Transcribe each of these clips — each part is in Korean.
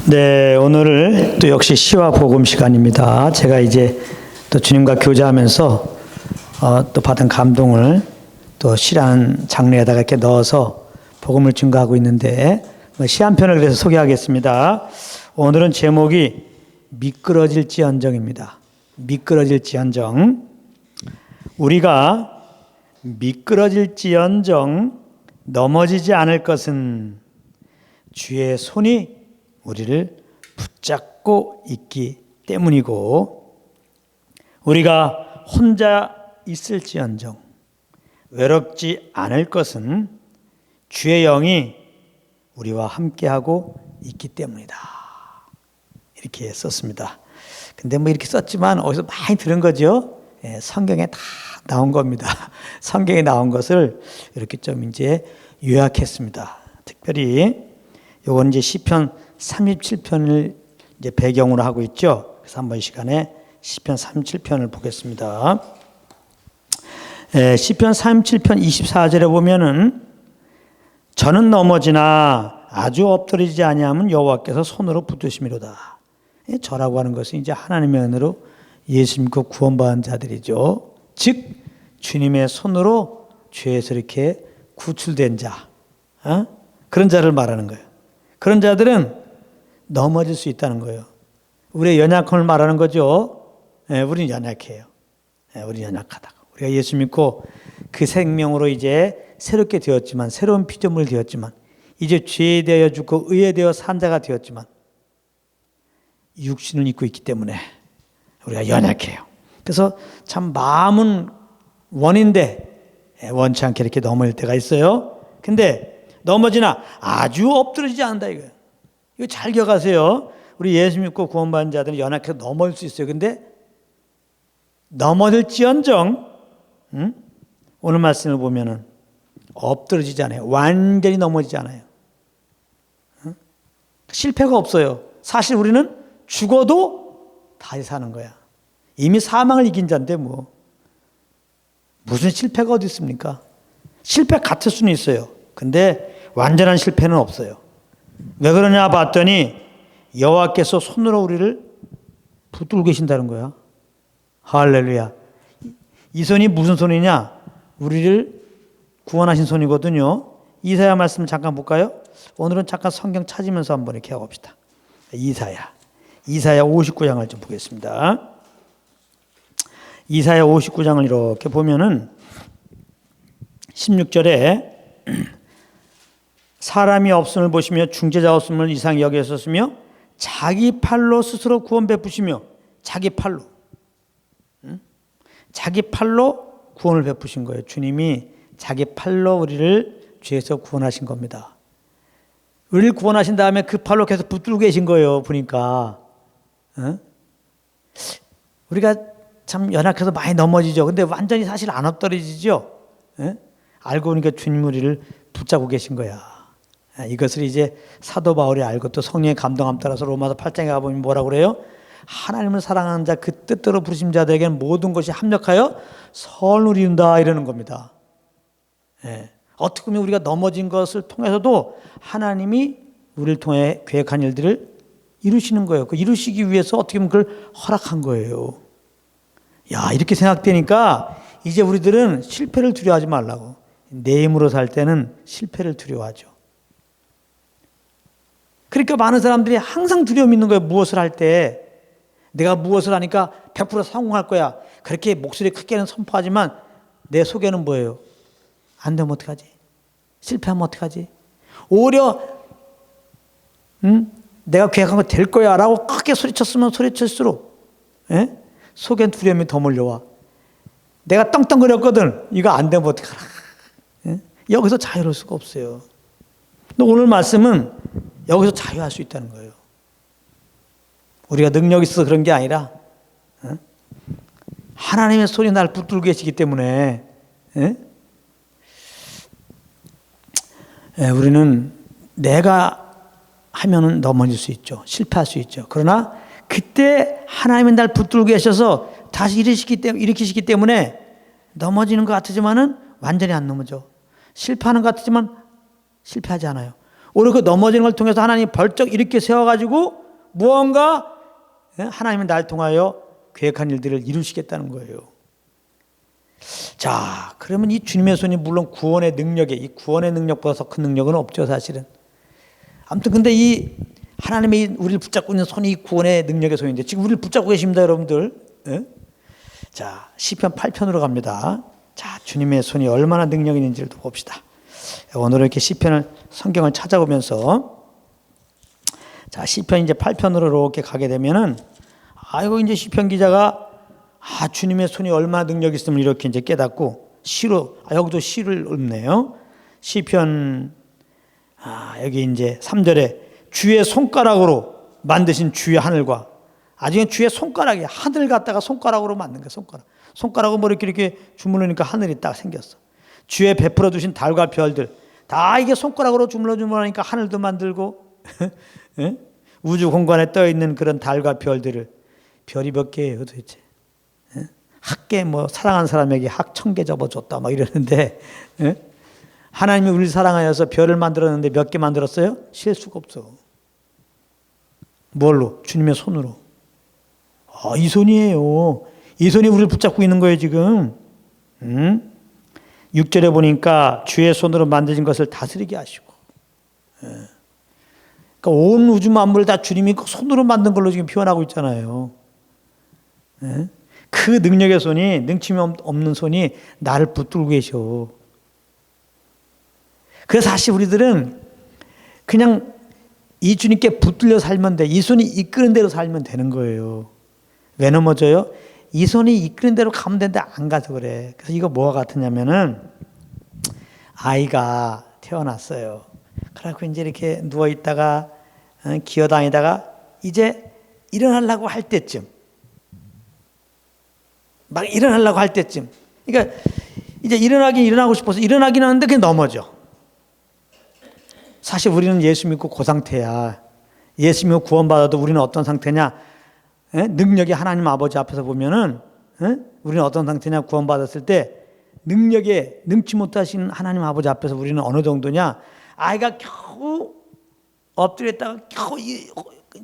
네, 오늘 또 역시 시와 복음 시간입니다. 제가 이제 또 주님과 교제하면서 또 받은 감동을 또 시라는 장르에다가 이렇게 넣어서 복음을 증거하고 있는데 시 한 편을 그래서 소개하겠습니다. 오늘은 제목이 미끄러질지언정입니다. 미끄러질지언정. 우리가 미끄러질지언정 넘어지지 않을 것은 주의 손이 우리를 붙잡고 있기 때문이고, 우리가 혼자 있을지언정 외롭지 않을 것은 주의 영이 우리와 함께하고 있기 때문이다. 이렇게 썼습니다. 근데 뭐 이렇게 썼지만 어디서 많이 들은 거죠? 예, 성경에 다 나온 겁니다. 성경에 나온 것을 이렇게 좀 이제 요약했습니다. 특별히 요건 이제 시편 37편을 이제 배경으로 하고 있죠. 그래서 한번 이 시간에 시편 37편을 보겠습니다. 시편 37편 24절에 보면은 저는 넘어지나 아주 엎드리지 아니하면 여호와께서 손으로 붙드심이로다. 저라고 하는 것은 이제 하나님의 은혜로 예수 믿고 구원받은 자들이죠. 즉 주님의 손으로 죄에서 이렇게 구출된 자, 그런 자를 말하는 거예요. 그런 자들은 넘어질 수 있다는 거예요. 우리의 연약함을 말하는 거죠. 우리는 연약해요. 우리는 연약하다고. 우리가 예수 믿고 그 생명으로 이제 새롭게 되었지만, 새로운 피조물이 되었지만, 이제 죄에 대하여 죽고 의에 대하여 산 자가 되었지만 육신을 입고 있기 때문에 우리가 연약해요. 그래서 참 마음은 원인데 원치 않게 이렇게 넘어질 때가 있어요. 근데 넘어지나 아주 엎드러지지 않는다 이거예요. 이거 잘 기억하세요. 우리 예수 믿고 구원받은 자들은 연약해서 넘어질 수 있어요. 근데 넘어질지언정 오늘 말씀을 보면은 엎드러지지 않아요. 완전히 넘어지지 않아요. 실패가 없어요. 사실 우리는 죽어도 다시 사는 거야. 이미 사망을 이긴 자인데 뭐 무슨 실패가 어디 있습니까? 실패 같을 수는 있어요. 근데 완전한 실패는 없어요. 왜 그러냐 봤더니 여호와께서 손으로 우리를 붙들고 계신다는 거야. 할렐루야. 이 손이 무슨 손이냐? 우리를 구원하신 손이거든요. 이사야 말씀 잠깐 볼까요? 오늘은 잠깐 성경 찾으면서 한번 이렇게 해봅시다. 이사야 59장을 좀 보겠습니다. 이사야 59장을 이렇게 보면은 16절에 사람이 없음을 보시며 중재자 없음을 이상히 여기셨으며 자기 팔로 스스로 구원 베푸시며 자기 팔로 구원을 베푸신 거예요. 주님이 자기 팔로 우리를 죄에서 구원하신 겁니다. 우리를 구원하신 다음에 그 팔로 계속 붙들고 계신 거예요. 보니까 우리가 참 연약해서 많이 넘어지죠. 근데 완전히 사실 안 엎드러지죠. 알고 보니까 주님 우리를 붙잡고 계신 거야. 이것을 이제 사도 바울이 알고 또 성령의 감동함 따라서 로마서 8장에 가보면 뭐라고 그래요? 하나님을 사랑하는 자 그 뜻대로 부르신 자들에게는 모든 것이 합력하여 선을 이룬다 이러는 겁니다. 어떻게 보면 우리가 넘어진 것을 통해서도 하나님이 우리를 통해 계획한 일들을 이루시는 거예요. 그 이루시기 위해서 어떻게 보면 그걸 허락한 거예요. 야, 이렇게 생각되니까 이제 우리들은 실패를 두려워하지 말라고. 내 힘으로 살 때는 실패를 두려워하죠. 그러니까 많은 사람들이 항상 두려움이 있는 거예요. 무엇을 할 때. 내가 무엇을 하니까 100% 성공할 거야. 그렇게 목소리 크게는 선포하지만 내 속에는 뭐예요? 안 되면 어떡하지? 실패하면 어떡하지? 오히려 내가 계획한 거 될 거야 라고 크게 소리쳤으면 소리칠수록 속엔 두려움이 더 몰려와. 내가 떵떵거렸거든. 이거 안 되면 어떡하라. 여기서 자유로울 수가 없어요. 근데 오늘 말씀은 여기서 자유할 수 있다는 거예요. 우리가 능력이 있어서 그런 게 아니라 하나님의 손이 날 붙들고 계시기 때문에 우리는 내가 하면은 넘어질 수 있죠. 실패할 수 있죠. 그러나 그때 하나님이 날 붙들고 계셔서 다시 일으키시기 때문에 넘어지는 것 같지만은 완전히 안 넘어져. 실패하는 것 같지만 실패하지 않아요. 오히려 그 넘어지는 걸 통해서 하나님이 벌쩍 이렇게 세워가지고 무언가 하나님은 날 통하여 계획한 일들을 이루시겠다는 거예요. 자, 그러면 이 주님의 손이 물론 구원의 능력에, 이 구원의 능력보다 더 큰 능력은 없죠, 사실은. 아무튼 근데 이 하나님이 우리를 붙잡고 있는 손이 구원의 능력의 손인데 지금 우리를 붙잡고 계십니다, 여러분들. 자, 시편 8편으로 갑니다. 자, 주님의 손이 얼마나 능력이 있는지를 봅시다. 오늘은 이렇게 시편을, 성경을 찾아보면서 자, 시편 이제 8편으로 이렇게 가게 되면은 아이고, 이제 시편 기자가 주님의 손이 얼마나 능력이 있으면 이렇게 이제 깨닫고 시로, 여기도 시를 읊네요. 시편, 여기 이제 3절에 주의 손가락으로 만드신 주의 하늘과, 아직은 주의 손가락이 하늘 갖다가 손가락으로 만든 거야, 손가락. 손가락으로 뭐 이렇게 주물르니까 하늘이 딱 생겼어. 주의 베풀어 두신 달과 별들, 다 이게 손가락으로 주물러주물하니까 하늘도 만들고, 우주 공간에 떠 있는 그런 달과 별들을, 별이 몇 개예요, 도대체? 학계 뭐 사랑한 사람에게 학 1000개 접어줬다 막 이러는데, 하나님이 우리를 사랑하여서 별을 만들었는데 몇 개 만들었어요? 셀 수가 없어. 뭘로? 주님의 손으로. 이 손이에요. 이 손이 우리를 붙잡고 있는 거예요, 지금. 6절에 보니까 주의 손으로 만드신 것을 다스리게 하시고. 그러니까 온 우주 만물을 다 주님이 손으로 만든 걸로 지금 표현하고 있잖아요. 그 능력의 손이, 능침이 없는 손이 나를 붙들고 계셔. 그래서 사실 우리들은 그냥 이 주님께 붙들려 살면 돼. 이 손이 이끄는 대로 살면 되는 거예요. 왜 넘어져요? 이 손이 이끄는 대로 가면 되는데 안 가서 그래. 그래서 이거 뭐와 같으냐면은 아이가 태어났어요. 그래갖고 이제 이렇게 누워있다가 기어다니다가 이제 일어나려고 할 때쯤, 막 일어나려고 할 때쯤, 그러니까 이제 일어나고 싶어서 일어나긴 하는데 그냥 넘어져. 사실 우리는 예수 믿고 그 상태야. 예수 믿고 구원받아도 우리는 어떤 상태냐? 능력이 하나님 아버지 앞에서 보면은 우리는 어떤 상태냐? 구원받았을 때 능력에 능치 못하신 하나님 아버지 앞에서 우리는 어느 정도냐? 아이가 겨우 엎드렸다가 겨우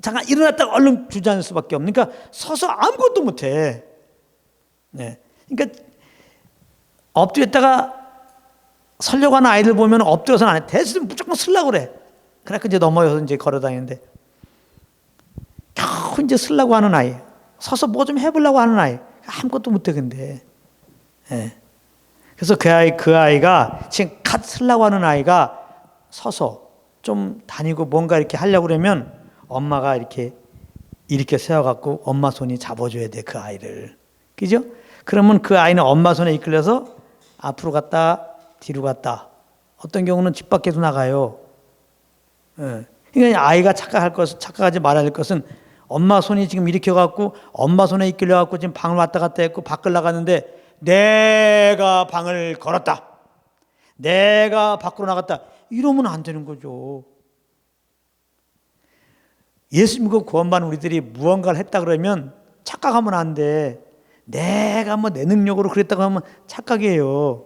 잠깐 일어났다가 얼른 주저앉을 수밖에 없는, 그러니까 서서 아무것도 못해. 그러니까 엎드렸다가 서려고 하는 아이들 보면 엎드려서는 안 해. 대수는 무조건 쓰려고 그래. 그러니까 이제 넘어져서 이제 걸어 다니는데 겨우 이제 쓰려고 하는 아이, 서서 뭐 좀 해보려고 하는 아이, 아무것도 못해. 근데 그래서 그 아이가 지금 갓 쓰려고 하는 아이가 서서 좀 다니고 뭔가 이렇게 하려고 그러면 엄마가 이렇게 세워갖고 엄마 손이 잡아줘야 돼, 그 아이를. 그죠? 그러면 그 아이는 엄마 손에 이끌려서 앞으로 갔다 뒤로 갔다, 어떤 경우는 집 밖에도 나가요. 그러니까 아이가 착각하지 말아야 할 것은 엄마 손이 지금 일으켜갖고 엄마 손에 이끌려갖고 지금 방을 왔다 갔다 했고 밖을 나갔는데 내가 방을 걸었다, 내가 밖으로 나갔다, 이러면 안 되는 거죠. 예수 믿고 구원받은 우리들이 무언가를 했다 그러면 착각하면 안 돼. 내가 뭐 내 능력으로 그랬다고 하면 착각이에요.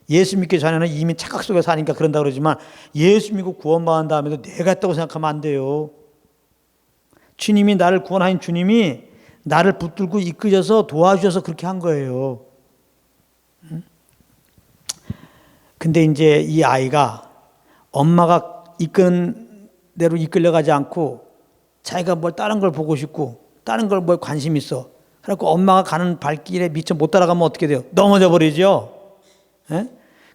예수 믿기 전에는 이미 착각 속에 사니까 그런다 그러지만 예수 믿고 구원받은 다음에도 내가 했다고 생각하면 안 돼요. 주님이 나를 구원하신 주님이 나를 붙들고 이끄셔서 도와주셔서 그렇게 한 거예요. 근데 이제 이 아이가 엄마가 이끄는 대로 이끌려가지 않고 자기가 뭘 다른 걸 보고 싶고 다른 걸 뭐 관심 있어. 그래갖고 엄마가 가는 발길에 미처 못 따라가면 어떻게 돼요? 넘어져 버리죠.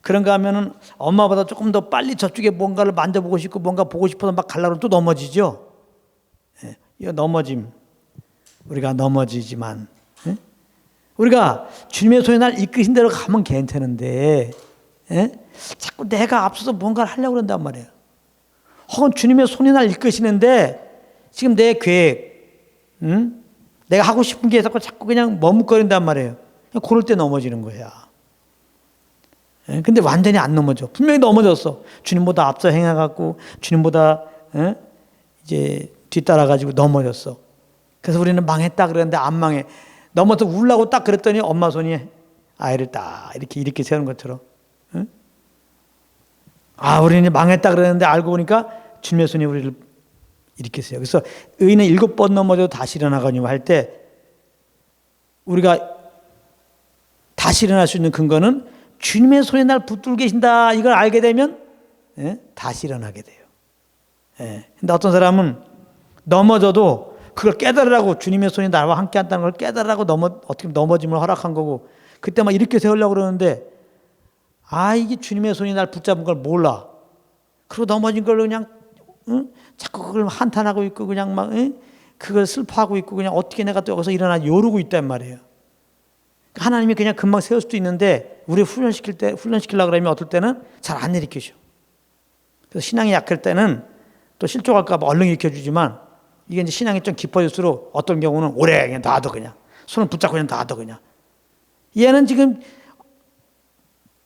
그런가 하면은 엄마보다 조금 더 빨리 저쪽에 뭔가를 만져보고 싶고 뭔가 보고 싶어서 막 가려고 또 넘어지죠. 이거 넘어짐. 우리가 넘어지지만 우리가 주님의 손에 날 이끄신 대로 가면 괜찮은데 자꾸 내가 앞서서 뭔가를 하려고 그런단 말이에요. 혹은 주님의 손이 날 이끄시는데 지금 내 계획, 내가 하고 싶은 게 자꾸 그냥 머뭇거린단 말이에요. 그럴 때 넘어지는 거야. 근데 완전히 안 넘어져. 분명히 넘어졌어. 주님보다 앞서 행해갖고 주님보다 이제 뒤따라가지고 넘어졌어. 그래서 우리는 망했다 그랬는데 안 망해. 넘어서 울라고 딱 그랬더니 엄마 손이 아이를 딱 이렇게 세우는 것처럼. 우리는 망했다 그랬는데 알고 보니까 주님의 손이 우리를 일으켰어요. 그래서 의인은 7번 넘어져도 다시 일어나거니와 할 때 우리가 다시 일어날 수 있는 근거는 주님의 손이 날 붙들고 계신다 이걸 알게 되면 다시 일어나게 돼요. 근데 어떤 사람은 넘어져도 그걸 깨달으라고 주님의 손이 나와 함께 한다는 걸 깨달으라고 어떻게 넘어짐을 허락한 거고 그때 막 이렇게 세우려고 그러는데 이게 주님의 손이 날 붙잡은 걸 몰라. 그리고 넘어진 걸로 그냥 자꾸 그걸 한탄하고 있고 그냥 막 그걸 슬퍼하고 있고 그냥 어떻게 내가 또 여기서 일어나 요르고 있단 말이에요. 하나님이 그냥 금방 세울 수도 있는데 우리 훈련시키려고 그러면 어떨 때는 잘 안 일으키셔. 그래서 신앙이 약할 때는 또 실족할까 봐 얼른 일으켜주지만 이게 이제 신앙이 좀 깊어질수록 어떤 경우는 오래 그냥 놔둬 그냥 손을 붙잡고 그냥 놔둬 그냥. 얘는 지금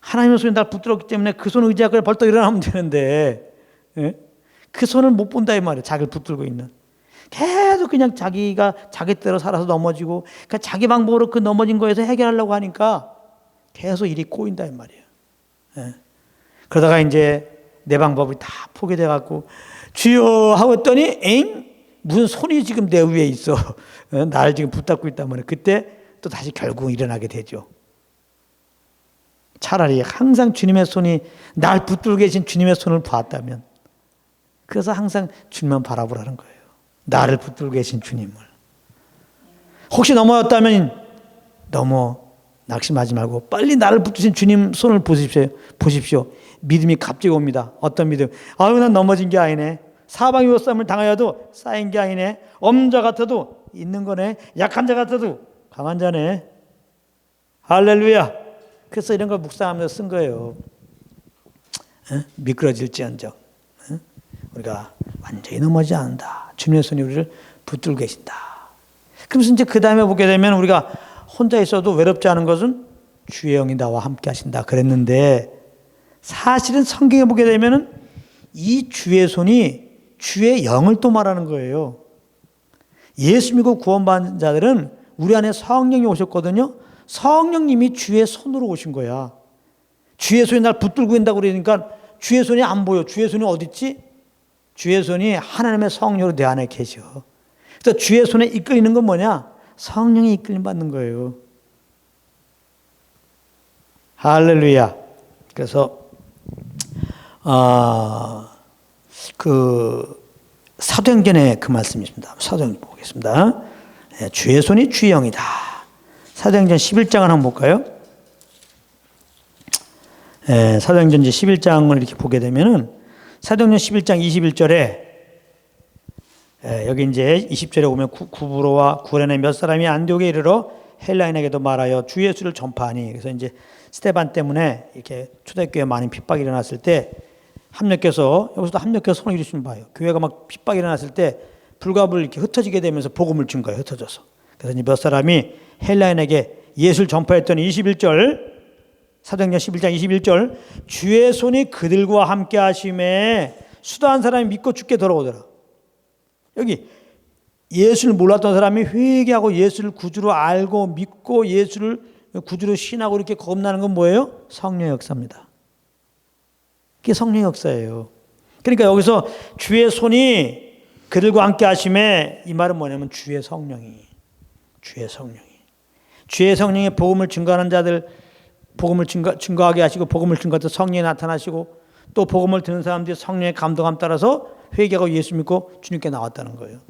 하나님의 손이 날 붙들었기 때문에 그 손을 의지하고 벌떡 일어나면 되는데 그 손을 못 본다 이 말이에요. 자기를 붙들고 있는. 계속 그냥 자기가 자기 대로 살아서 넘어지고 그러니까 자기 방법으로 그 넘어진 거에서 해결하려고 하니까 계속 일이 꼬인다 이 말이에요. 그러다가 이제 내 방법이 다 포기돼 갖고 주여 하고 했더니 무슨 손이 지금 내 위에 있어. 나를 지금 붙잡고 있단 말이에요. 그때 또 다시 결국 일어나게 되죠. 차라리 항상 주님의 손이 날 붙들고 계신 주님의 손을 봤다면 그래서 항상 주님만 바라보라는 거예요. 나를 붙들고 계신 주님을. 혹시 넘어졌다면 너무 낙심하지 말고 빨리 나를 붙드신 주님 손을 보십시오. 믿음이 갑자기 옵니다. 어떤 믿음? 난 넘어진 게 아니네. 사방이 옷싸움을 당하여도 쌓인 게 아니네. 없는 자 같아도 있는 거네. 약한 자 같아도 강한 자네. 할렐루야. 그래서 이런 걸 묵상하면서 쓴 거예요. 미끄러질지언정 우리가 완전히 넘어지지 않는다. 주님의 손이 우리를 붙들고 계신다. 그러면서 이제 그 다음에 보게 되면 우리가 혼자 있어도 외롭지 않은 것은 주의 영이 나와 함께 하신다 그랬는데 사실은 성경에 보게 되면은 이 주의 손이 주의 영을 또 말하는 거예요. 예수 믿고 구원받은 자들은 우리 안에 성령이 오셨거든요. 성령님이 주의 손으로 오신 거야. 주의 손이 날 붙들고 있다고 그러니까 주의 손이 안 보여. 주의 손이 어디 있지? 주의 손이 하나님의 성령으로 내 안에 계셔. 그래서 주의 손에 이끌리는 건 뭐냐? 성령이 이끌림 받는 거예요. 할렐루야. 그래서 사도행전에 그 말씀이 있습니다. 사도행전 보겠습니다. 주의 손이 주의 영이다. 사도행전 11장을 한번 볼까요? 사도행전 11장을 이렇게 보게 되면은 사도행전 11장 21절에 여기 이제 20절에 보면 구브로와 구레네 몇 사람이 안디옥에 이르러 헬라인에게도 말하여 주 예수를 전파하니. 그래서 이제 스데반 때문에 이렇게 초대교회에 많은 핍박이 일어났을 때 여기서도 합력해서 손을 이루시면 봐요. 교회가 막 핍박이 일어났을 때 불가불 이렇게 흩어지게 되면서 복음을 준 거예요. 흩어져서. 그래서 몇 사람이 헬라인에게 예수를 전파했더니 21절 사도행전 11장 21절 주의 손이 그들과 함께 하심에 수도 한 사람이 믿고 죽게 돌아오더라. 여기 예수를 몰랐던 사람이 회개하고 예수를 구주로 알고 믿고 예수를 구주로 신하고 이렇게 거듭나는 건 뭐예요? 성령의 역사입니다. 그게 성령의 역사예요. 그러니까 여기서 주의 손이 그들과 함께 하심에 이 말은 뭐냐면 주의 성령이 복음을 증거하는 자들 복음을 증거하게 하시고 복음을 증거할 때 성령이 나타나시고 또 복음을 듣는 사람들이 성령의 감동함 따라서 회개하고 예수 믿고 주님께 나왔다는 거예요.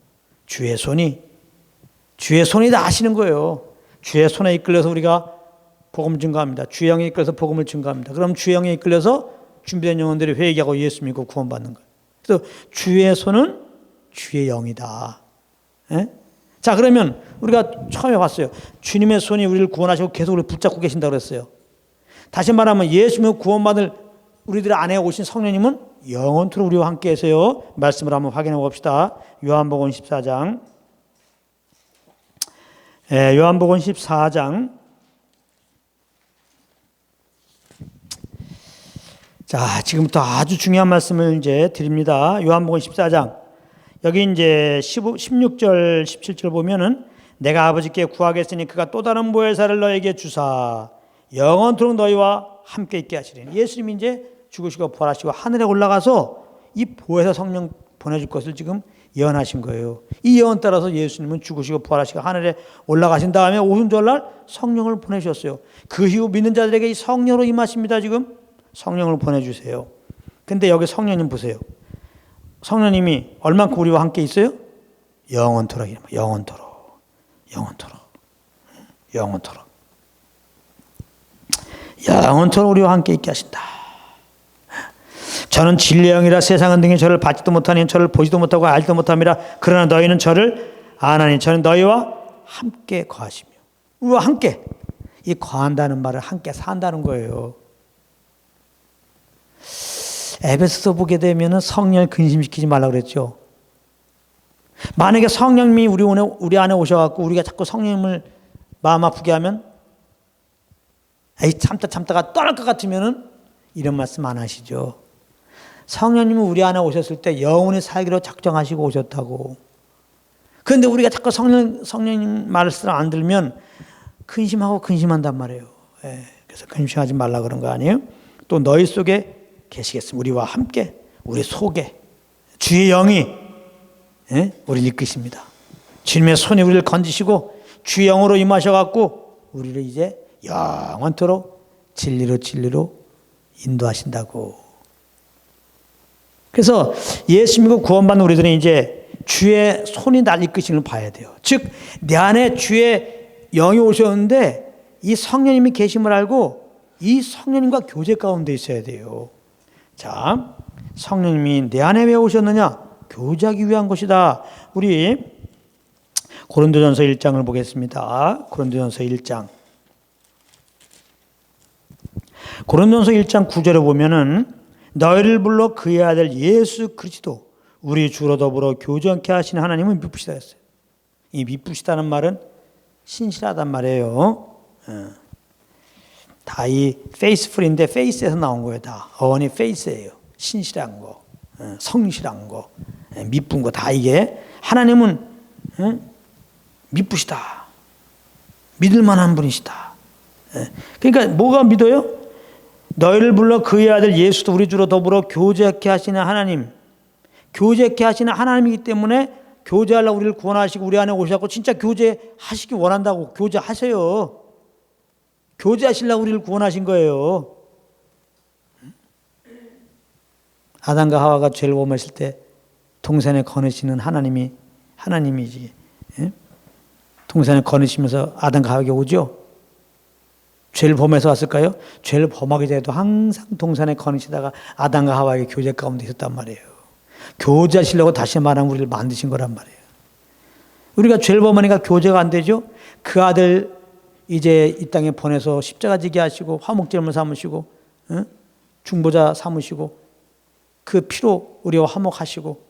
주의 손이 다 하시는 거예요. 주의 손에 이끌려서 우리가 복음 증거합니다. 주의 영에 이끌려서 복음을 증거합니다. 그럼 주의 영에 이끌려서 준비된 영혼들이 회개하고 예수 믿고 구원받는 거예요. 그래서 주의 손은 주의 영이다. 자, 그러면 우리가 처음에 봤어요. 주님의 손이 우리를 구원하시고 계속 우리를 붙잡고 계신다고 그랬어요. 다시 말하면 예수 믿고 구원받을 우리들 안에 오신 성령님은 영원토록 우리와 함께 계세요. 말씀을 한번 확인해 봅시다. 요한복음 14장. 요한복음 14장. 자, 지금부터 아주 중요한 말씀을 이제 드립니다. 요한복음 14장. 여기 이제 16절, 17절 보면은 내가 아버지께 구하겠으니 그가 또 다른 보혜사를 너에게 주사 영원토록 너희와 함께 있게 하시리니. 예수님이 이제 죽으시고 부활하시고 하늘에 올라가서 이 보혜사 성령 보내줄 것을 지금 예언하신 거예요. 이 예언 따라서 예수님은 죽으시고 부활하시고 하늘에 올라가신 다음에 오순절날 성령을 보내셨어요. 그 이후 믿는 자들에게 이 성령으로 임하십니다. 지금 성령을 보내주세요. 근데 여기 성령님 보세요. 성령님이 얼만큼 우리와 함께 있어요? 영원토록, 영원토록, 영원토록, 영원토록. 영원토록 우리와 함께 있게 하신다. 저는 진리의 영이라 세상은 등에 저를 받지도 못하니 저를 보지도 못하고 알지도 못함이라. 그러나 너희는 저를 아나니 저는 너희와 함께 거하시며. 우리와 함께. 이 거한다는 말은 함께 산다는 거예요. 에베소서 보게 되면 성령을 근심시키지 말라고 그랬죠. 만약에 성령님이 우리 안에 오셔갖고 우리가 자꾸 성령님을 마음 아프게 하면 에이 참다가 떠날 것 같으면은 이런 말씀 안 하시죠. 성령님은 우리 안에 오셨을 때 영원히 살기로 작정하시고 오셨다고. 그런데 우리가 자꾸 성령님 말씀을 안 들으면 근심한단 말이에요. 그래서 근심하지 말라 그런 거 아니에요? 또 너희 속에 계시겠습니다. 우리와 함께 우리 속에 주의 영이 우리를 이끄십니다. 주님의 손이 우리를 건지시고 주의 영으로 임하셔갖고 우리를 이제 영원토록 진리로 인도하신다고. 그래서 예수 믿고 구원받는 우리들은 이제 주의 손이 날 이끄시는 걸 봐야 돼요. 즉 내 안에 주의 영이 오셨는데 이 성령님이 계심을 알고 이 성령님과 교제 가운데 있어야 돼요. 자, 성령님이 내 안에 왜 오셨느냐? 교제하기 위한 것이다. 우리 고린도전서 1장을 보겠습니다. 고린도전서 1장. 고린도전서 1장 9절에 보면은 너희를 불러 그의 아들 예수 그리스도 우리 주로 더불어 교제하게 하시는 하나님은 미쁘시다 했어요. 이 미쁘시다는 말은 신실하단 말이에요. 다 이 페이스풀인데 페이스에서 나온 거예요. 다 어원이 페이스예요. 신실한 거, 성실한 거, 미쁜 거 다 이게 하나님은 미쁘시다. 믿을 만한 분이시다. 그러니까 뭐가 믿어요? 너희를 불러 그의 아들 예수도 우리 주로 더불어 교제케 하시는 하나님, 교제케 하시는 하나님이기 때문에 교제하려고 우리를 구원하시고 우리 안에 오셔서 진짜 교제하시기 원한다고 교제하세요. 교제하시려고 우리를 구원하신 거예요. 아담과 하와가 죄를 범했을 때 동산에 거느시는 하나님이지. 동산에 거느시면서 아담과 하와에게 오죠. 죄를 범해서 왔을까요? 죄를 범하기 전에도 항상 동산에 거느시다가 아담과 하와에게 교제 가운데 있었단 말이에요. 교제하시려고 다시 말하면 우리를 만드신 거란 말이에요. 우리가 죄를 범하니까 교제가 안 되죠. 그 아들 이제 이 땅에 보내서 십자가 지게 하시고 화목제물 삼으시고 중보자 삼으시고 그 피로 우리와 화목하시고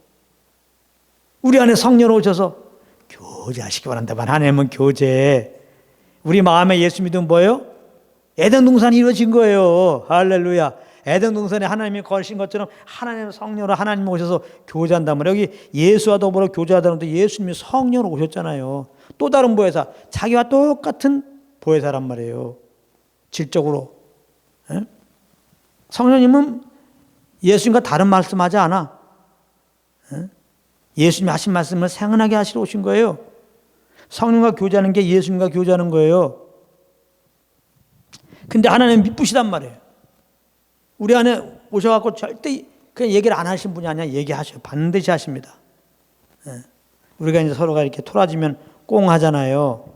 우리 안에 성령 오셔서 교제하시기 바란다만 하나님은 교제. 우리 마음에 예수 믿으면 뭐예요? 에덴 동산이 이루어진 거예요. 할렐루야. 에덴 동산에 하나님이 거하신 것처럼 하나님의 성령으로 하나님이 오셔서 교제한단 말이에요. 여기 예수와 더불어 교제하다는데 예수님이 성령으로 오셨잖아요. 또 다른 보혜사, 자기와 똑같은 보혜사란 말이에요. 질적으로. 성령님은 예수님과 다른 말씀하지 않아. 예수님이 하신 말씀을 생각나게 하시러 오신 거예요. 성령과 교제하는 게 예수님과 교제하는 거예요. 근데 하나님 미쁘시단 말이에요. 우리 안에 오셔갖고 절대 그냥 얘기를 안 하신 분이 아니라 얘기하셔요. 반드시 하십니다. 우리가 이제 서로가 이렇게 토라지면 꽁 하잖아요.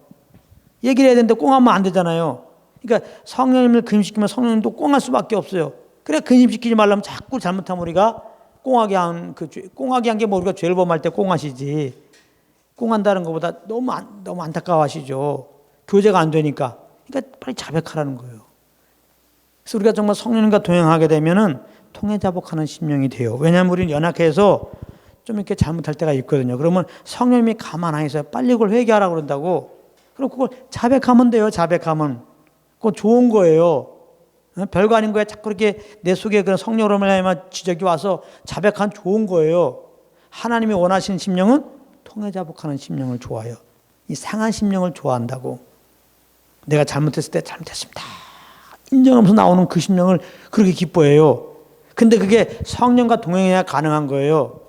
얘기를 해야 되는데 꽁 하면 안 되잖아요. 그러니까 성령님을 근심시키면 성령님도 꽁할 수밖에 없어요. 그래 근심시키지 말라면 자꾸 잘못하면 우리가 꽁하게 한 게 뭐 우리가 죄를 범할 때 꽁하시지. 꽁한다는 것보다 너무 안타까워하시죠. 교제가 안 되니까. 그러니까 빨리 자백하라는 거예요. 그래서 우리가 정말 성령님과 동행하게 되면은 통해자복하는 심령이 돼요. 왜냐하면 우리는 연약해서 좀 이렇게 잘못할 때가 있거든요. 그러면 성령님이 가만 안 있어요. 빨리 그걸 회개하라고 그런다고. 그럼 그걸 자백하면 돼요. 자백하면. 그거 좋은 거예요. 별거 아닌 거에 자꾸 이렇게 내 속에 그런 성령으로 말미암아 지적이 와서 자백한 좋은 거예요. 하나님이 원하시는 심령은 통해자복하는 심령을 좋아해요. 이 상한 심령을 좋아한다고. 내가 잘못했을 때 잘못했습니다. 인정하면서 나오는 그 심령을 그렇게 기뻐해요. 근데 그게 성령과 동행해야 가능한 거예요.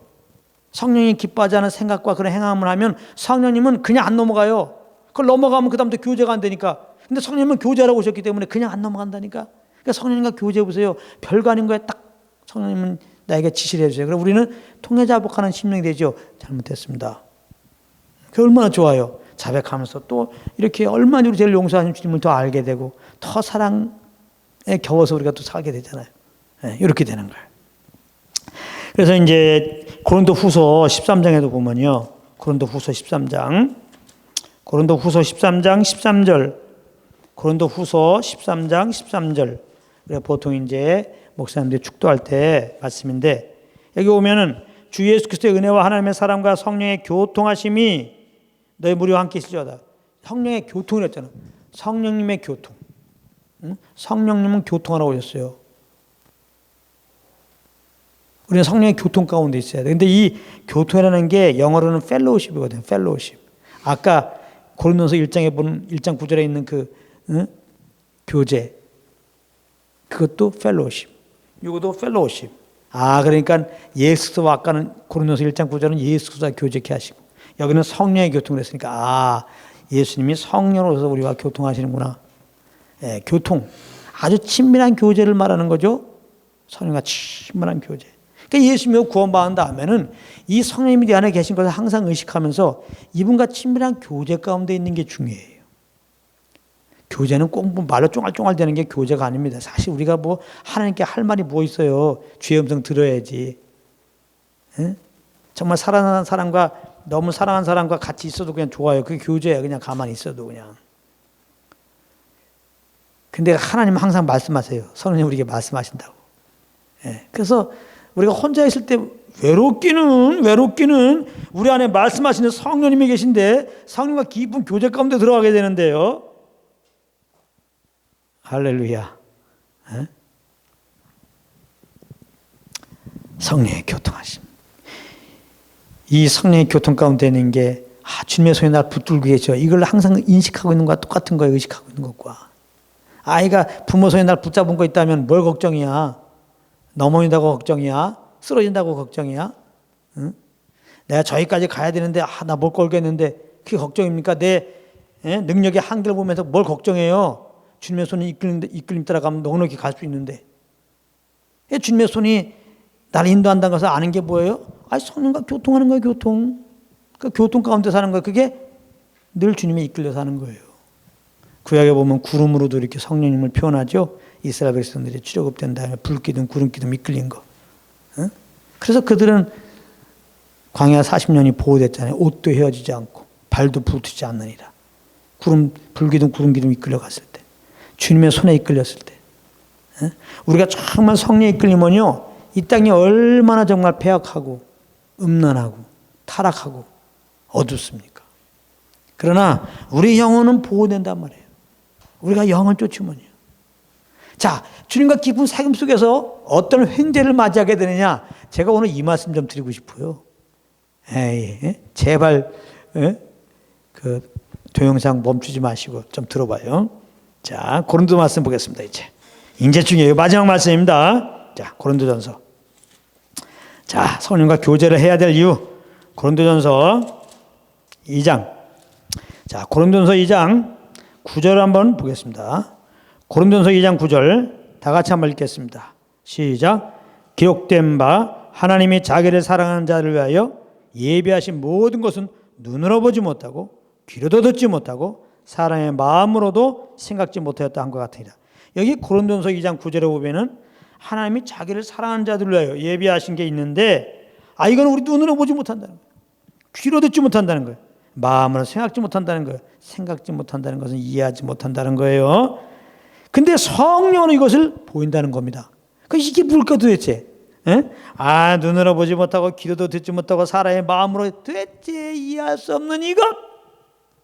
성령이 기뻐하지 않은 생각과 그런 행함을 하면 성령님은 그냥 안 넘어가요. 그걸 넘어가면 그 다음부터 교제가 안 되니까. 근데 성령님은 교제라고 오셨기 때문에 그냥 안 넘어간다니까. 그러니까 성령님과 교제해 보세요. 별거 아닌 거에 딱 성령님은 나에게 지시를 해주세요. 그럼 우리는 통해자복하는 심령이 되죠. 잘못했습니다. 그게 얼마나 좋아요. 자백하면서 또 이렇게 얼마나 우리 죄를 용서하신 주님을 더 알게 되고 더 사랑에 겨워서 우리가 또 살게 되잖아요. 네, 이렇게 되는 거예요. 그래서 이제 고린도후서 13장에도 보면요. 고린도후서 13장 13절. 고린도후서 13장 13절. 그래 보통 이제 목사님들이 축도할 때 말씀인데 여기 보면은 주 예수 그리스도의 은혜와 하나님의 사랑과 성령의 교통하심이 너희 무리와 함께 있을지어다. 성령의 교통을 했잖아. 성령님의 교통. 응? 성령님은 교통하러 오셨어요. 우리는 성령의 교통 가운데 있어야 돼. 근데 이 교통이라는 게 영어로는 펠로우십이거든요. 펠로우십. 아까 고린도서 1장 9절에 있는 그 교제. 그것도 펠로우십. 이것도 펠로우십. 그러니까 예수와 아까는 고린도서 1장 9절은 예수와 교제케 하시고 여기는 성령의 교통을 했으니까 예수님이 성령으로서 우리와 교통하시는구나. 예, 교통. 아주 친밀한 교제를 말하는 거죠. 성령과 친밀한 교제. 그러니까 예수님이 구원받은 다음에는 이 성령님이 내 안에 계신 것을 항상 의식하면서 이분과 친밀한 교제 가운데 있는 게 중요해요. 교제는 꼭 말로 쫑알쫑알 되는 게 교제가 아닙니다. 사실 우리가 뭐 하나님께 할 말이 뭐 있어요. 주의 음성 들어야지. 에? 정말 사랑하는 사람과 너무 사랑하는 사람과 같이 있어도 그냥 좋아요. 그게 교제예요. 그냥 가만히 있어도 그냥. 근데 하나님은 항상 말씀하세요. 성령님 우리에게 말씀하신다고. 예. 그래서 우리가 혼자 있을 때 외롭기는 우리 안에 말씀하시는 성령님이 계신데 성령과 깊은 교제 가운데 들어가게 되는데요. 할렐루야. 예? 성령의 교통하심. 이 성령의 교통 가운데 있는 게 주님의 손이 날 붙들고 계셔. 이걸 항상 인식하고 있는 것과 똑같은 거예요. 의식하고 있는 것과. 아이가 부모 손이 날 붙잡은 거 있다면 뭘 걱정이야? 넘어진다고 걱정이야? 쓰러진다고 걱정이야? 응? 내가 저기까지 가야 되는데 나 못 걸겠는데 그게 걱정입니까? 내 능력의 한계를 보면서 뭘 걱정해요? 주님의 손이 이끌림 따라가면 넉넉히 갈 수 있는데 주님의 손이 나를 인도한다는 것을 아는 게 뭐예요? 성령과 교통하는 거예요. 교통. 그 교통 가운데 사는 거예요. 그게 늘 주님에 이끌려 사는 거예요. 구약에 보면 구름으로도 이렇게 성령님을 표현하죠. 이스라엘 백성들이 출애굽된 다음에 불기둥 구름기둥 이끌린 거. 응? 그래서 그들은 광야 40년이 보호됐잖아요. 옷도 헤어지지 않고 발도 부르트지 않느니라. 불기둥 구름기둥 이끌려갔을 때 주님의 손에 이끌렸을 때 응? 우리가 정말 성령에 이끌리면요 이 땅이 얼마나 정말 패악하고 음란하고 타락하고 어둡습니까? 그러나 우리 영혼은 보호된단 말이에요. 우리가 영을 쫓으면요. 자, 주님과 깊은 사귐 속에서 어떤 횡재를 맞이하게 되느냐? 제가 오늘 이 말씀 좀 드리고 싶어요. 제발 그 동영상 멈추지 마시고 좀 들어봐요. 자, 고린도 말씀 보겠습니다. 이제 중요해요. 마지막 말씀입니다. 자, 고린도전서. 자, 성령과 교제를 해야 될 이유. 고린도전서 2장. 자, 고린도전서 2장 9절 한번 보겠습니다. 고린도전서 2장 9절 다 같이 한번 읽겠습니다. 시작. 기록된 바 하나님이 자기를 사랑하는 자를 위하여 예비하신 모든 것은 눈으로 보지 못하고 귀로도 듣지 못하고 사람의 마음으로도 생각지 못하였다 한 것 같으니라. 여기 고린도전서 2장 9절에 보면은 하나님이 자기를 사랑하는 자들을 위하여 예비하신 게 있는데 이건 우리 눈으로 보지 못한다는 거예요. 귀로 듣지 못한다는 거예요. 마음으로 생각지 못한다는 거예요. 생각지 못한다는 것은 이해하지 못한다는 거예요. 근데 성령으로 이것을 보인다는 겁니다. 이게 뭘까 도대체? 눈으로 보지 못하고 귀로도 듣지 못하고 사람의 마음으로 도대체 이해할 수 없는 이것.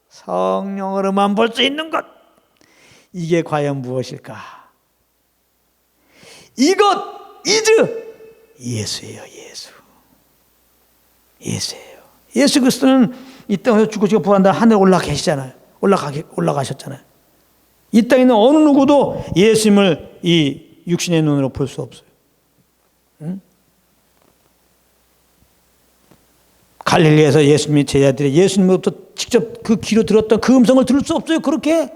성령으로만 볼 수 있는 것. 이게 과연 무엇일까? 이것 예수예요. 예수예요. 예수 그리스도는 이 땅에서 죽으시고 부활한다 하늘에 올라가셨잖아요. 이 땅에 있는 어느 누구도 예수님을 이 육신의 눈으로 볼 수 없어요. 갈릴리에서 예수님의 제자들이 예수님으로부터 직접 그 귀로 들었던 그 음성을 들을 수 없어요. 그렇게.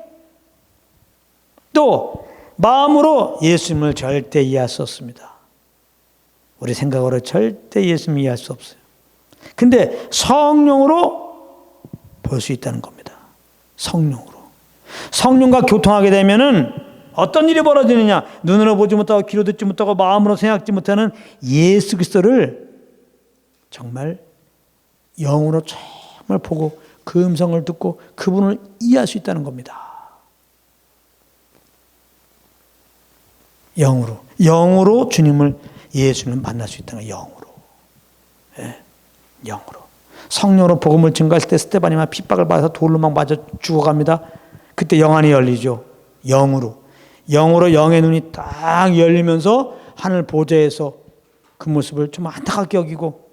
또 마음으로 예수님을 절대 이해할 수 없습니다. 우리 생각으로 절대 예수님을 이해할 수 없어요. 근데 성령으로 볼 수 있다는 겁니다. 성령으로. 성령과 교통하게 되면은 어떤 일이 벌어지느냐? 눈으로 보지 못하고 귀로 듣지 못하고 마음으로 생각지 못하는 예수 그리스도를 정말 영으로 정말 보고 그 음성을 듣고 그분을 이해할 수 있다는 겁니다. 영으로 주님을 예수님을 만날 수 있다는 거예요. 영으로. 예, 영으로. 성령으로 복음을 증거했을 때 스데반이 막 핍박을 받아서 돌로 막 맞아 죽어갑니다. 그때 영안이 열리죠. 영으로 영의 눈이 딱 열리면서 하늘 보좌에서 그 모습을 좀 안타깝게 여기고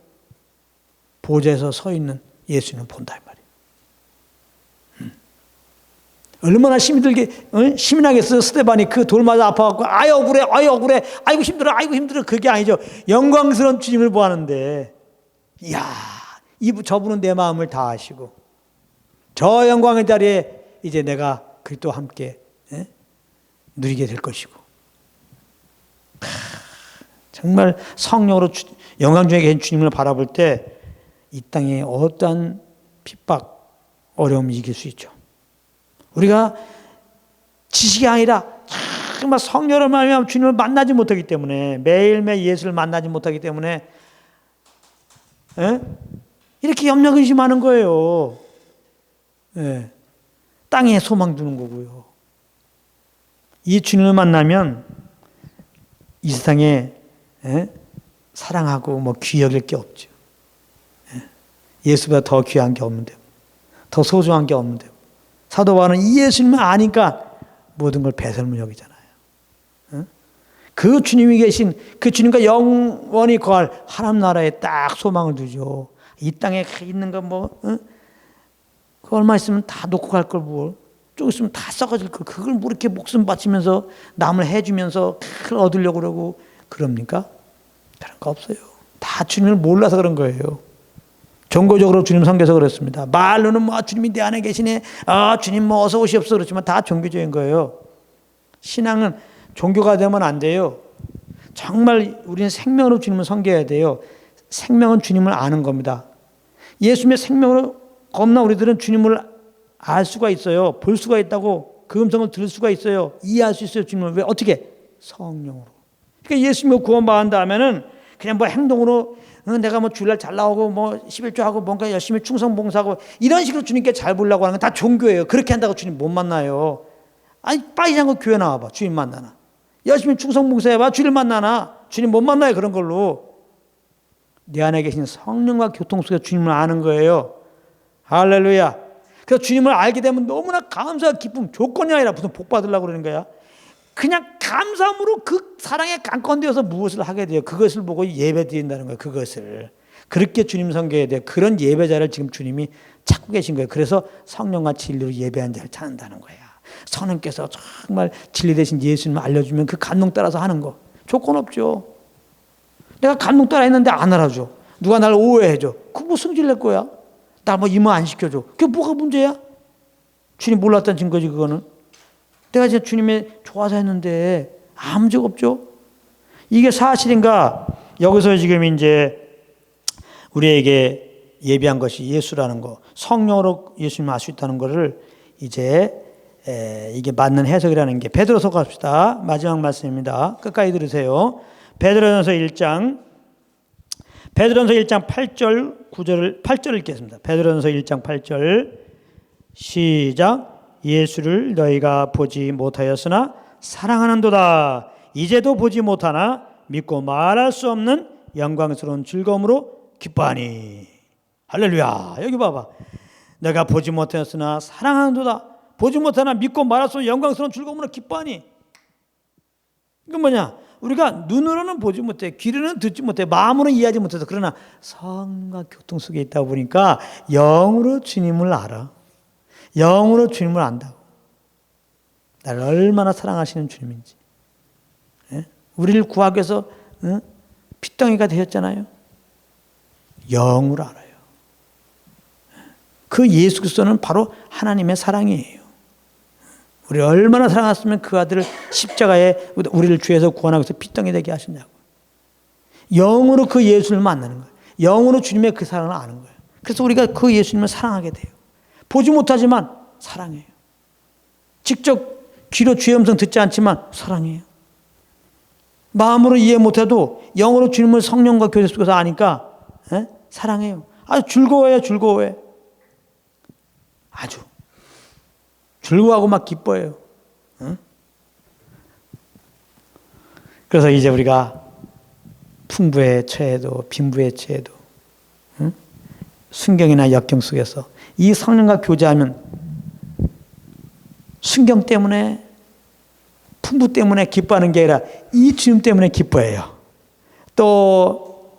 보좌에서 서 있는 예수님을 본다 이 말이에요. 얼마나 힘이 들게 시민하겠어요. 스데반이 그 돌 맞아 아파갖고 아유 억울해 아이고 힘들어 그게 아니죠. 영광스러운 주님을 보았는데 이야 저분은 내 마음을 다 아시고 저 영광의 자리에 이제 내가 그리스도와 함께 누리게 될 것이고 정말 성령으로 영광 중에 계신 주님을 바라볼 때 이 땅에 어떠한 핍박, 어려움을 이길 수 있죠. 우리가 지식이 아니라 정말 성령으로 말미암아 주님을 만나지 못하기 때문에 매일매일 예수를 만나지 못하기 때문에 이렇게 염려근심하는 거예요. 땅에 소망 두는 거고요. 이 주님을 만나면 이 세상에 사랑하고 귀 여길 게 없죠. 예수보다 더 귀한 게 없는데, 더 소중한 게 없는데, 사도 바울은 이 예수님을 아니까 모든 걸 배설물 여기잖아요. 그 주님이 계신 그 주님과 영원히 거할 하나님 나라에 딱 소망을 두죠. 이 땅에 있는 거 그 얼마 있으면 다 놓고 갈 걸 뭘. 좀 있으면 다 썩어질 걸. 그걸 뭐 이렇게 목숨 바치면서 남을 해주면서 그걸 얻으려고 그러고 그럽니까? 그런 거 없어요. 다 주님을 몰라서 그런 거예요. 종교적으로 주님 섬겨서 그렇습니다. 말로는 주님이 내 안에 계시네. 주님 어서 오시옵소서 그렇지만 다 종교적인 거예요. 신앙은 종교가 되면 안 돼요. 정말 우리는 생명으로 주님을 섬겨야 돼요. 생명은 주님을 아는 겁니다. 예수님의 생명으로 겁나 우리들은 주님을 알 수가 있어요. 볼 수가 있다고 그 음성을 들을 수가 있어요. 이해할 수 있어요. 주님을. 왜? 어떻게? 성령으로. 그러니까 예수님을 구원받은다 하면은 그냥 행동으로 내가 주일날 잘 나오고 11조하고 뭔가 열심히 충성봉사하고 이런 식으로 주님께 잘 보려고 하는 건 다 종교예요. 그렇게 한다고 주님 못 만나요. 아니 빠지지 않고 교회 나와봐. 주님 만나나. 열심히 충성봉사해봐. 주님 만나나. 주님 못 만나요. 그런 걸로. 내 안에 계신 성령과 교통 속에서 주님을 아는 거예요. 할렐루야. 그래서 주님을 알게 되면 너무나 감사와 기쁨, 조건이 아니라 무슨 복 받으려고 그러는 거야. 그냥 감사함으로 그 사랑에 강건되어서 무엇을 하게 돼요. 그것을 보고 예배 드린다는 거예요. 그것을. 그렇게 주님 섬겨야 돼요. 그런 예배자를 지금 주님이 찾고 계신 거예요. 그래서 성령과 진리로 예배한 자를 찾는다는 거야. 성령께서 정말 진리 대신 예수님을 알려주면 그 감동 따라서 하는 거. 조건 없죠. 내가 감동 따라 했는데 안 알아줘. 누가 날 오해해줘. 그거 승질 낼 거야. 나 임무 안 시켜줘. 그게 뭐가 문제야? 주님 몰랐다는 증거지 그거는. 내가 진짜 주님의 좋아서 했는데 아무 적 없죠. 이게 사실인가? 여기서 지금 이제 우리에게 예비한 것이 예수라는 거, 성령으로 예수님을 알 수 있다는 것을 이제 이게 맞는 해석이라는 게 베드로서 갑시다. 마지막 말씀입니다. 끝까지 들으세요. 베드로전서 1장 8절 9절을 8절을 읽겠습니다. 베드로전서 1장 8절 시작. 예수를 너희가 보지 못하였으나 사랑하는도다. 이제도 보지 못하나 믿고 말할 수 없는 영광스러운 즐거움으로 기뻐하니. 할렐루야. 여기 봐봐. 내가 보지 못하였으나 사랑하는도다. 보지 못하나 믿고 말할 수 없는 영광스러운 즐거움으로 기뻐하니. 이건 뭐냐? 우리가 눈으로는 보지 못해, 귀로는 듣지 못해, 마음으로는 이해하지 못해서 그러나 성과 교통 속에 있다 보니까 영으로 주님을 알아. 영으로 주님을 안다고. 나를 얼마나 사랑하시는 주님인지. 우리를 구하기 위해서 핏덩이가 되셨잖아요. 영으로 알아요. 그 예수 그리스도는 바로 하나님의 사랑이에요. 우리 얼마나 사랑했으면 그 아들을 십자가에 우리를 죄에서 구원하고 해서 핏덩이 되게 하셨냐고. 영으로 그 예수를 만나는 거예요. 영으로 주님의 그 사랑을 아는 거예요. 그래서 우리가 그 예수님을 사랑하게 돼요. 보지 못하지만 사랑해요. 직접 귀로 주의 음성 듣지 않지만 사랑해요. 마음으로 이해 못해도 영으로 주님을 성령과 교제 속에서 아니까 사랑해요. 아주 즐거워요. 즐거워요. 아주 즐거워하고 막 기뻐해요. 그래서 이제 우리가 풍부에 처해도 빈부에 처해도 순경이나 역경 속에서 이 성령과 교제하면 순경 때문에 풍부 때문에 기뻐하는 게 아니라 이 주님 때문에 기뻐해요. 또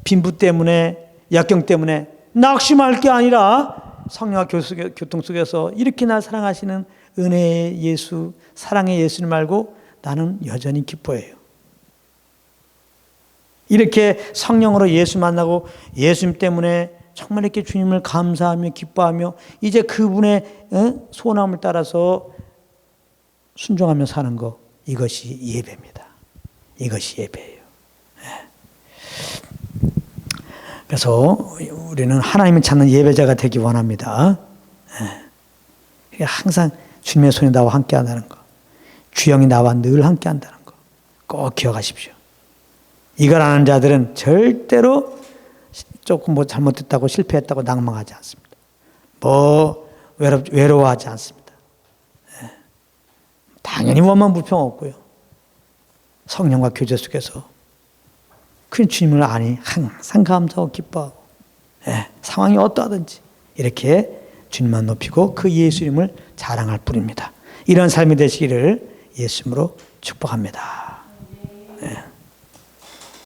빈부 때문에 역경 때문에 낙심할 게 아니라 성령과 교통 속에서 이렇게 날 사랑하시는 은혜의 예수, 사랑의 예수님 알고 나는 여전히 기뻐해요. 이렇게 성령으로 예수 만나고 예수님 때문에 정말 이렇게 주님을 감사하며 기뻐하며 이제 그분의 소원함을 따라서 순종하며 사는 거, 이것이 예배입니다. 이것이 예배예요. 그래서 우리는 하나님을 찾는 예배자가 되기 원합니다. 항상 주님의 손이 나와 함께 한다는 거, 주영이 나와 늘 함께 한다는 거 꼭 기억하십시오. 이걸 아는 자들은 절대로 조금 뭐 잘못했다고 실패했다고 낭망하지 않습니다. 뭐 외로워하지 않습니다. 당연히 원망 불평 없고요. 성령과 교제 속에서 그 주님을 아니 항상 감사하고 기뻐하고 상황이 어떠하든지 이렇게 주님만 높이고 그 예수님을 자랑할 뿐입니다. 이런 삶이 되시기를 예수님으로 축복합니다.